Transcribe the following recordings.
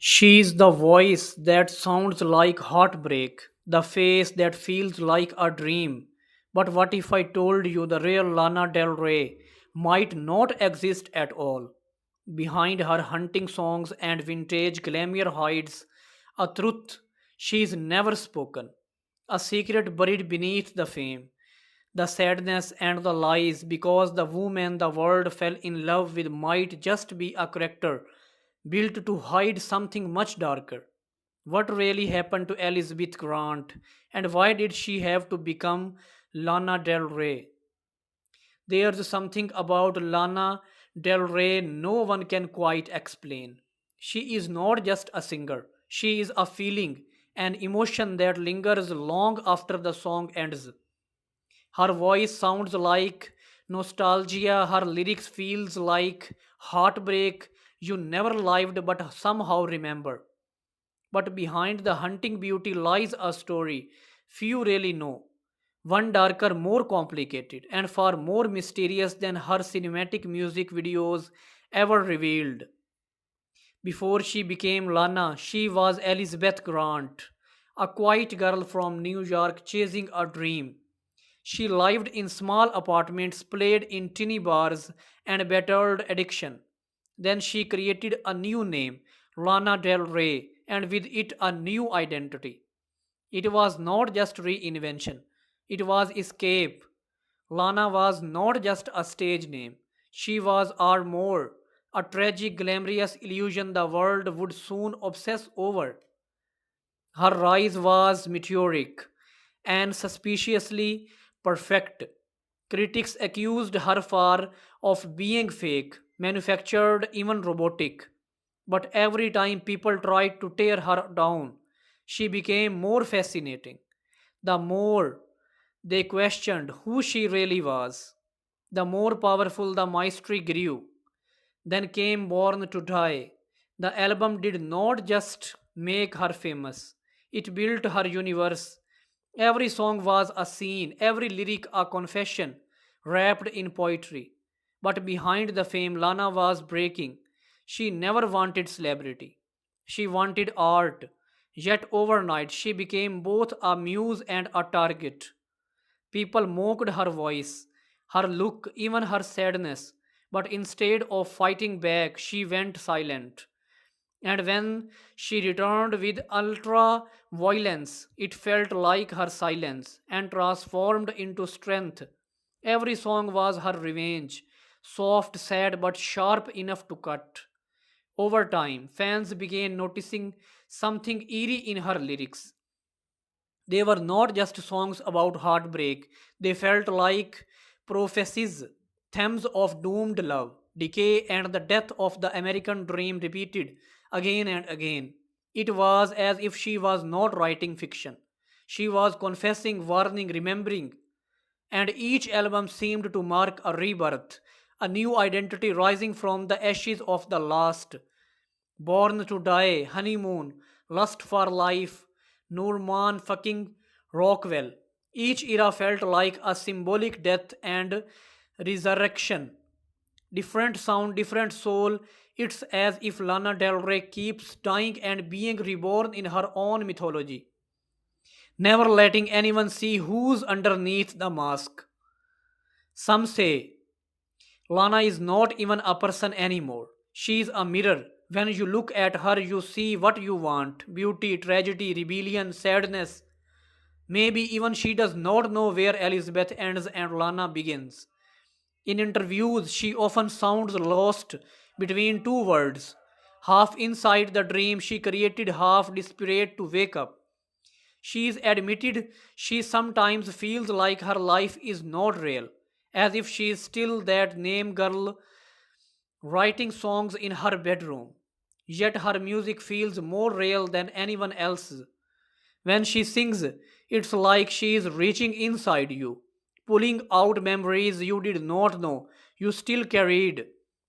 She's the voice that sounds like heartbreak, the face that feels like a dream. But what if I told you the real Lana Del Rey might not exist at all? Behind her hunting songs and vintage glamour hides a truth she's never spoken, a secret buried beneath the fame, the sadness and the lies because the woman the world fell in love with might just be a character built to hide something much darker. What really happened to Elizabeth Grant and why did she have to become Lana Del Rey? There's something about Lana Del Rey no one can quite explain. She is not just a singer, she is a feeling, an emotion that lingers long after the song ends. Her voice sounds like nostalgia, her lyrics feels like heartbreak you never lived but somehow remember. But behind the hunting beauty lies a story few really know. One darker, more complicated, and far more mysterious than her cinematic music videos ever revealed. Before she became Lana, she was Elizabeth Grant, a quiet girl from New York chasing a dream. She lived in small apartments, played in tiny bars, and battled addiction. Then she created a new name, Lana Del Rey, and with it a new identity. It was not just reinvention, it was escape. Lana was not just a stage name, she was our more, a tragic, glamorous illusion the world would soon obsess over. Her rise was meteoric and suspiciously perfect. Critics accused her far of being fake, manufactured, even robotic. But every time people tried to tear her down, she became more fascinating. The more they questioned who she really was, the more powerful the mystery grew. Then came Born to Die. The album did not just make her famous, it built her universe. Every song was a scene, every lyric a confession, wrapped in poetry. But behind the fame, Lana was breaking. She never wanted celebrity. She wanted art. Yet overnight, she became both a muse and a target. People mocked her voice, her look, even her sadness. But instead of fighting back, she went silent. And when she returned with ultra violence, it felt like her silence and transformed into strength. Every song was her revenge, soft, sad, but sharp enough to cut. Over time, fans began noticing something eerie in her lyrics. They were not just songs about heartbreak, they felt like prophecies, themes of doomed love, decay, and the death of the American dream repeated again and again. It was as if she was not writing fiction. She was confessing, warning, remembering, and each album seemed to mark a rebirth, a new identity rising from the ashes of the last. Born to Die, Honeymoon, Lust for Life, Norman fucking Rockwell. Each era felt like a symbolic death and resurrection. Different sound, different soul. It's as if Lana Del Rey keeps dying and being reborn in her own mythology, never letting anyone see who's underneath the mask. Some say Lana is not even a person anymore. She is a mirror. When you look at her, you see what you want beauty, tragedy, rebellion, sadness. Maybe even she does not know where Elizabeth ends and Lana begins. In interviews, she often sounds lost between two worlds, half inside the dream she created, half desperate to wake up. She's admitted she sometimes feels like her life is not real, as if she is still that name girl writing songs in her bedroom. Yet her music feels more real than anyone else's. When she sings, it's like she is reaching inside you, pulling out memories you did not know you still carried.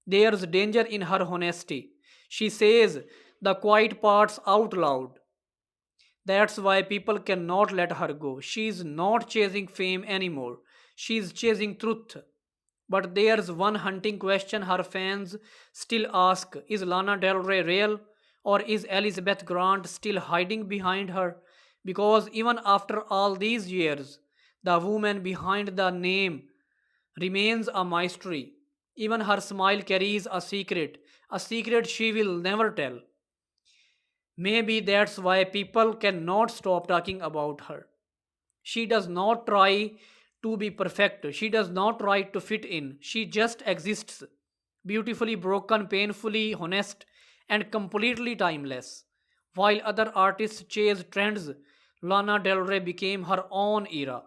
There's danger in her honesty. She says the quiet parts out loud. That's why people cannot let her go. She's not chasing fame anymore. She's chasing truth. But there's one hunting question her fans still ask. Is Lana Del Rey real? Or is Elizabeth Grant still hiding behind her? Because even after all these years, the woman behind the name remains a mystery. Even her smile carries a secret she will never tell. Maybe that's why people cannot stop talking about her. She does not try to be perfect. She does not try to fit in. She just exists. Beautifully broken, painfully honest, and completely timeless. While other artists chase trends, Lana Del Rey became her own era.